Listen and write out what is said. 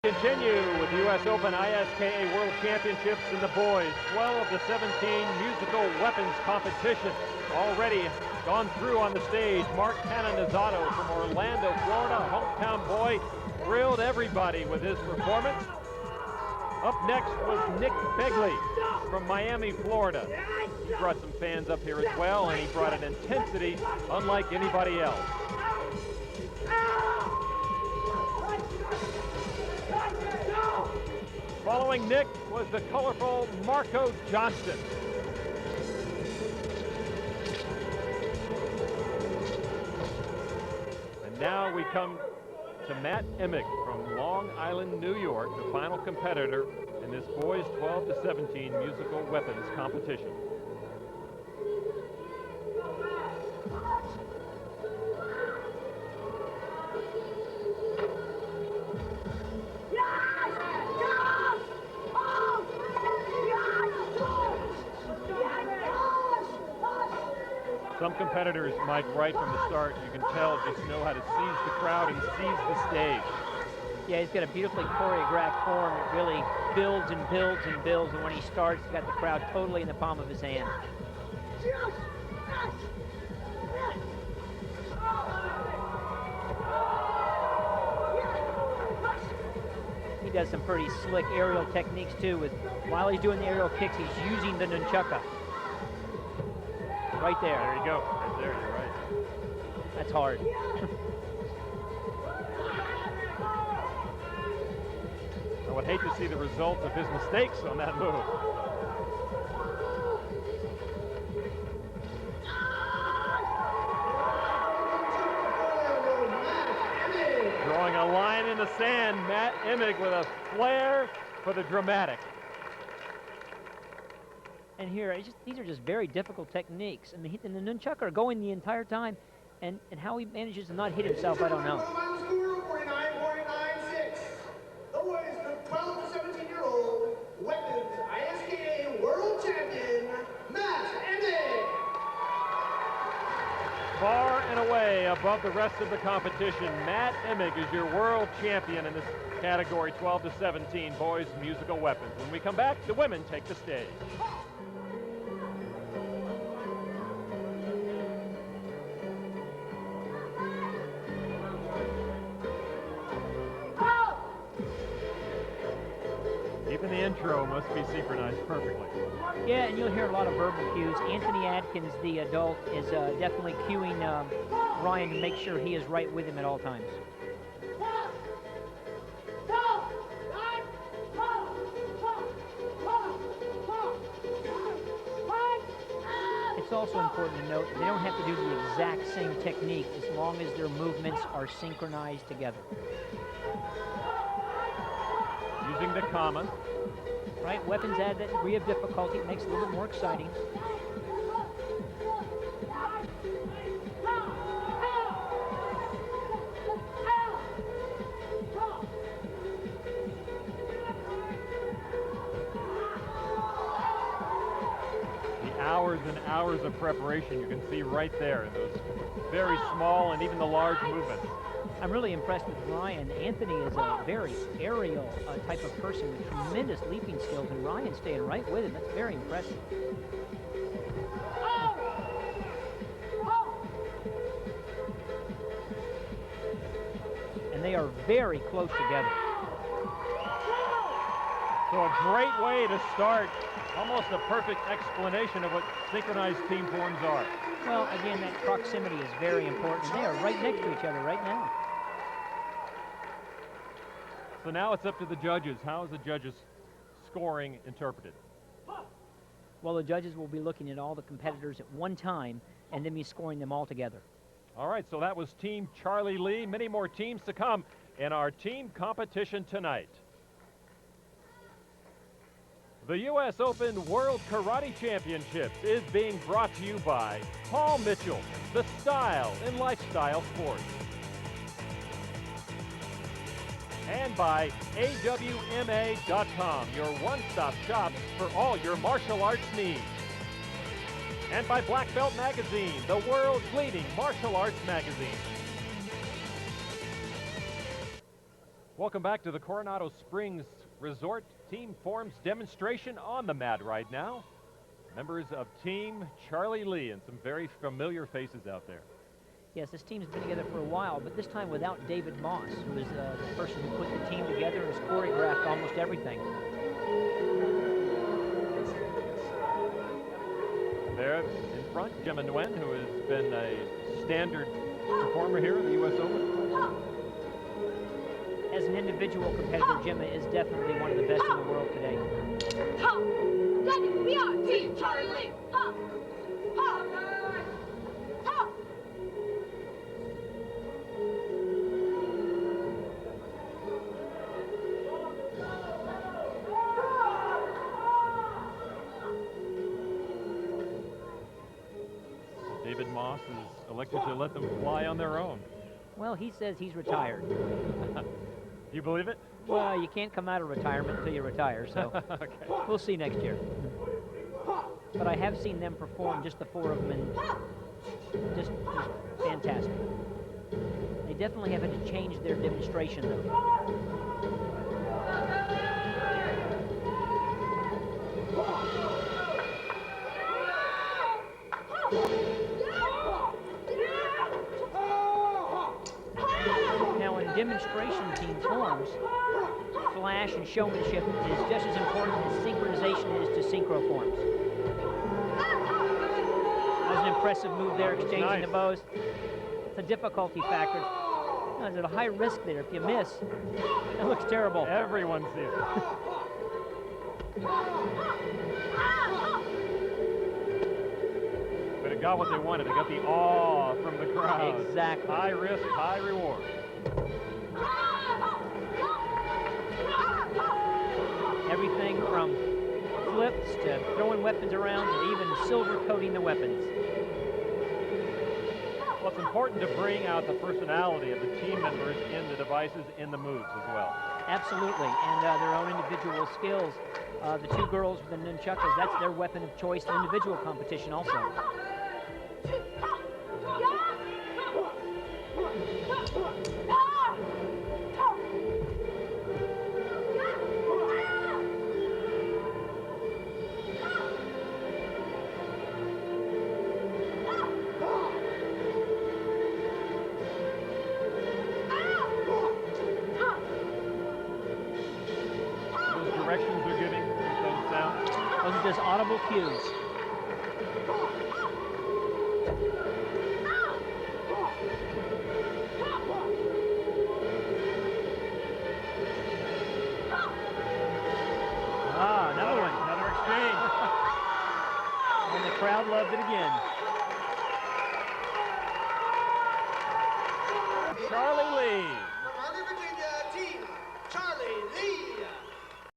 Continue with the U.S. Open ISKA World Championships in the boys 12 to 17 musical weapons competition. Already gone through on the stage. Mark Canonizato from Orlando, Florida, hometown boy, thrilled everybody with his performance. Up next was Nick Begley from Miami, Florida. He brought some fans up here as well, and he brought an intensity unlike anybody else. Following Nick was the colorful Marco Johnston. And now we come to Matt Emick from Long Island, New York, the final competitor in this boys 12 to 17 musical weapons competition. Some competitors, Mike, right from the start, you can tell, just know how to seize the crowd and seize the stage. Yeah, he's got a beautifully choreographed form. It really builds and builds and builds, and when he starts, he's got the crowd totally in the palm of his hand. He does some pretty slick aerial techniques, too. While he's doing the aerial kicks, he's using the nunchaka. Right there. There you go. Right there, you're right. That's hard. I would hate to see the results of his mistakes on that move. Drawing a line in the sand, Matt Emick with a flair for the dramatic. And here, these are just very difficult techniques. I mean, the nunchuck are going the entire time, and how he manages to not hit himself, I don't know. The boys, 12 to 17-year-old weapons ISKA World Champion, Matt Emick. Far and away above the rest of the competition, Matt Emick is your world champion in this category 12 to 17 boys musical weapons. When we come back, the women take the stage. Even the intro must be synchronized perfectly. Yeah, and you'll hear a lot of verbal cues. Anthony Adkins, the adult, is definitely cueing Ryan to make sure he is right with him at all times. It's also important to note they don't have to do the exact same technique as long as their movements are synchronized together. Using the kama. Right, weapons add that degree of difficulty. It makes it a little bit more exciting. The hours and hours of preparation you can see right there in those very small and even the large movements. I'm really impressed with Ryan. Anthony is a very aerial type of person with tremendous leaping skills, and Ryan staying right with him. That's very impressive. And they are very close together. So a great way to start, almost a perfect explanation of what synchronized team forms are. Well, again, that proximity is very important. They are right next to each other right now. So now it's up to the judges. How is the judges' scoring interpreted? Well, the judges will be looking at all the competitors at one time and then be scoring them all together. All right, so that was Team Charlie Lee. Many more teams to come in our team competition tonight. The U.S. Open World Karate Championships is being brought to you by Paul Mitchell, the style and lifestyle sports. And by AWMA.com, your one-stop shop for all your martial arts needs. And by Black Belt Magazine, the world's leading martial arts magazine. Welcome back to the Coronado Springs Resort. Team forms demonstration on the mat right now. Members of Team Charlie Lee and some very familiar faces out there. Yes, this team's been together for a while, but this time without David Moss, who is the person who put the team together and has choreographed almost everything. There in front, Gemma Nguyen, who has been a standard performer here at the U.S. Open. As an individual competitor, Gemma is definitely one of the best in the world today. We are Team Charlie Lee. David Moss is elected to let them fly on their own. Well, he says he's retired. You believe it? Well, you can't come out of retirement until you retire, so Okay. we'll see next year. But I have seen them perform, just the four of them, and just fantastic. They definitely have had to change their demonstration, though. Now, in demonstration team forms, flash and showmanship is just as important as synchronization is to synchro forms. That was an impressive move there, exchanging nice. the bows. It's a difficulty factor. There's a high risk there. If you miss, it looks terrible. Everyone sees it. But it got what they wanted. They got the awe from the crowd. Exactly. High risk, high reward. Everything from flips to throwing weapons around to even silver coating the weapons. Well, it's important to bring out the personality of the team members in the devices, in the moves as well. Absolutely, and their own individual skills. The two girls with the nunchuckers, that's their weapon of choice in individual competition also. Those directions they're giving, those sounds. Those are just audible cues. Ah, another one. Another exchange. And the crowd loved it again. Charlie Lee.